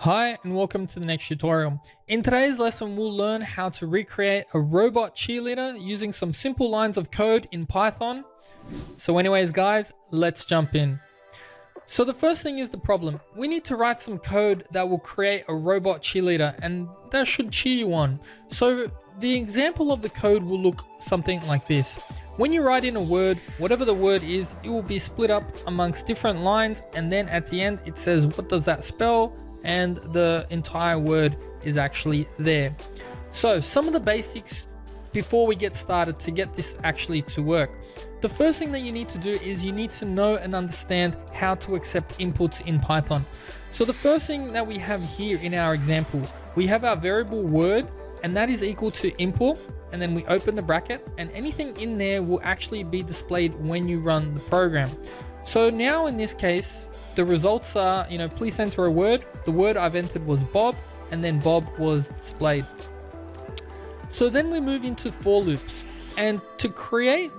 Hi and welcome to the next tutorial. In today's lesson, we'll learn how to recreate a robot cheerleader using some simple lines of code in Python. So anyways guys, let's jump in. So the first thing is the problem. We need to write some code that will create a robot cheerleader and that should cheer you on. So the example of the code will look something like this. When you write in a word, whatever the word is, it will be split up amongst different lines, and then at the end it says what does that spell, and the entire word is actually there. So some of the basics before we get started to get this actually to work. The first thing that you need to do is you need to know and understand how to accept inputs in Python. So the first thing that we have here in our example, we have our variable word, and that is equal to input, and then we open the bracket, and anything in there will actually be displayed when you run the program. So now in this case, the results are, please enter a word. The word I've entered was Bob, and then Bob was displayed. So then we move into for loops, and to create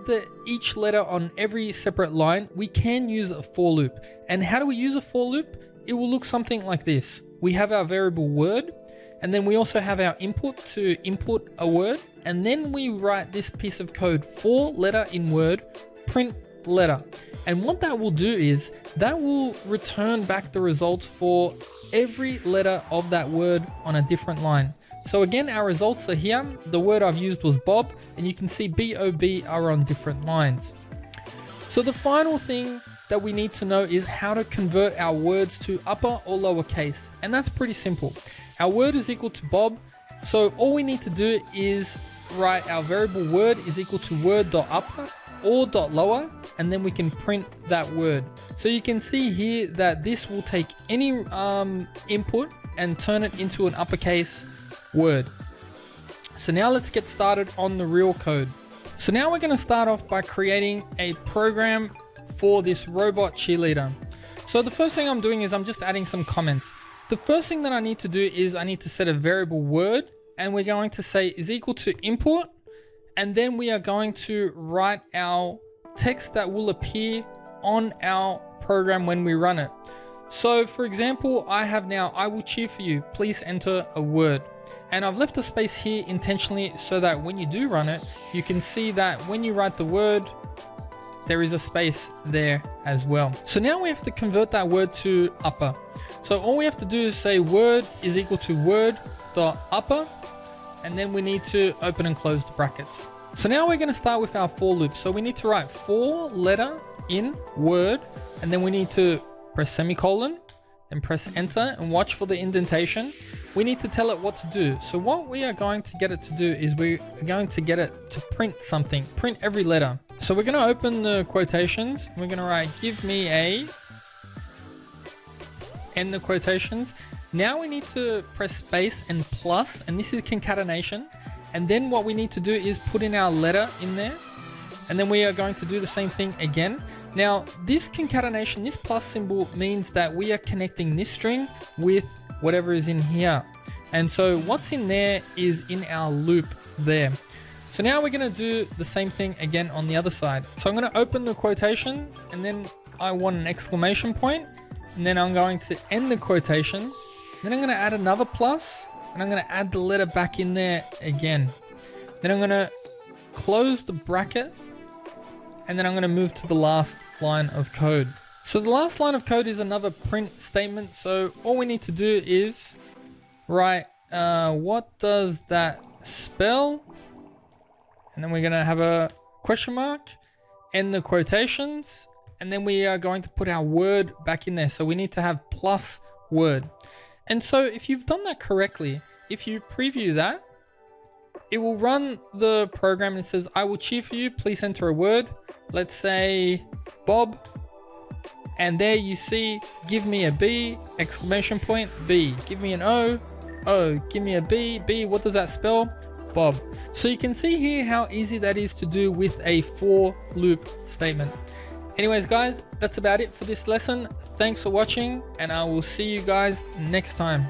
each letter on every separate line, we can use a for loop. And how do we use a for loop? It will look something like this. We have our variable word, and then we also have our input to input a word, and then we write this piece of code for letter in word, print letter. And what that will do is that will return back the results for every letter of that word on a different line. So again, our results are here. The word I've used was Bob, and you can see B-O-B are on different lines. So the final thing that we need to know is how to convert our words to upper or lowercase. And that's pretty simple. Our word is equal to Bob. So all we need to do is write our variable word is equal to word.upper or .lower, and then we can print that word. So you can see here that this will take any input and turn it into an uppercase word. So now let's get started on the real code. So now we're going to start off by creating a program for this robot cheerleader. So the first thing I'm doing is I'm just adding some comments. The first thing that I need to do is I need to set a variable word, and we're going to say is equal to import, and then we are going to write our text that will appear on our program when we run it. So for example, I have now, I will cheer for you, please enter a word. And I've left a space here intentionally so that when you do run it, you can see that when you write the word, there is a space there as well. So now we have to convert that word to upper. So all we have to do is say word is equal to word.upper, and then we need to open and close the brackets. So now we're going to start with our for loop. So we need to write for letter in word, and then we need to press semicolon, then press enter and watch for the indentation. We need to tell it what to do. So what we are going to get it to do is we're going to get it to print something, print every letter. So we're going to open the quotations. We're going to write give me a, end the quotations. Now we need to press space and plus, and this is concatenation. And then what we need to do is put in our letter in there. And then we are going to do the same thing again. Now this concatenation, this plus symbol means that we are connecting this string with whatever is in here. And so what's in there is in our loop there. So now we're going to do the same thing again on the other side. So I'm going to open the quotation, and then I want an exclamation point, and then I'm going to end the quotation. Then I'm going to add another plus, and I'm going to add the letter back in there again. Then I'm going to close the bracket, and then I'm going to move to the last line of code. So the last line of code is another print statement. So all we need to do is write what does that spell? And then we're going to have a question mark, end the quotations, and then we are going to put our word back in there. So we need to have plus word. And so if you've done that correctly, if you preview that, it will run the program and says, I will cheer for you, please enter a word. Let's say Bob. And there you see, give me a B, exclamation point, B. Give me an O, O. Give me a B, B. What does that spell? Bob. So you can see here how easy that is to do with a for loop statement. Anyways, guys, that's about it for this lesson. Thanks for watching, and I will see you guys next time.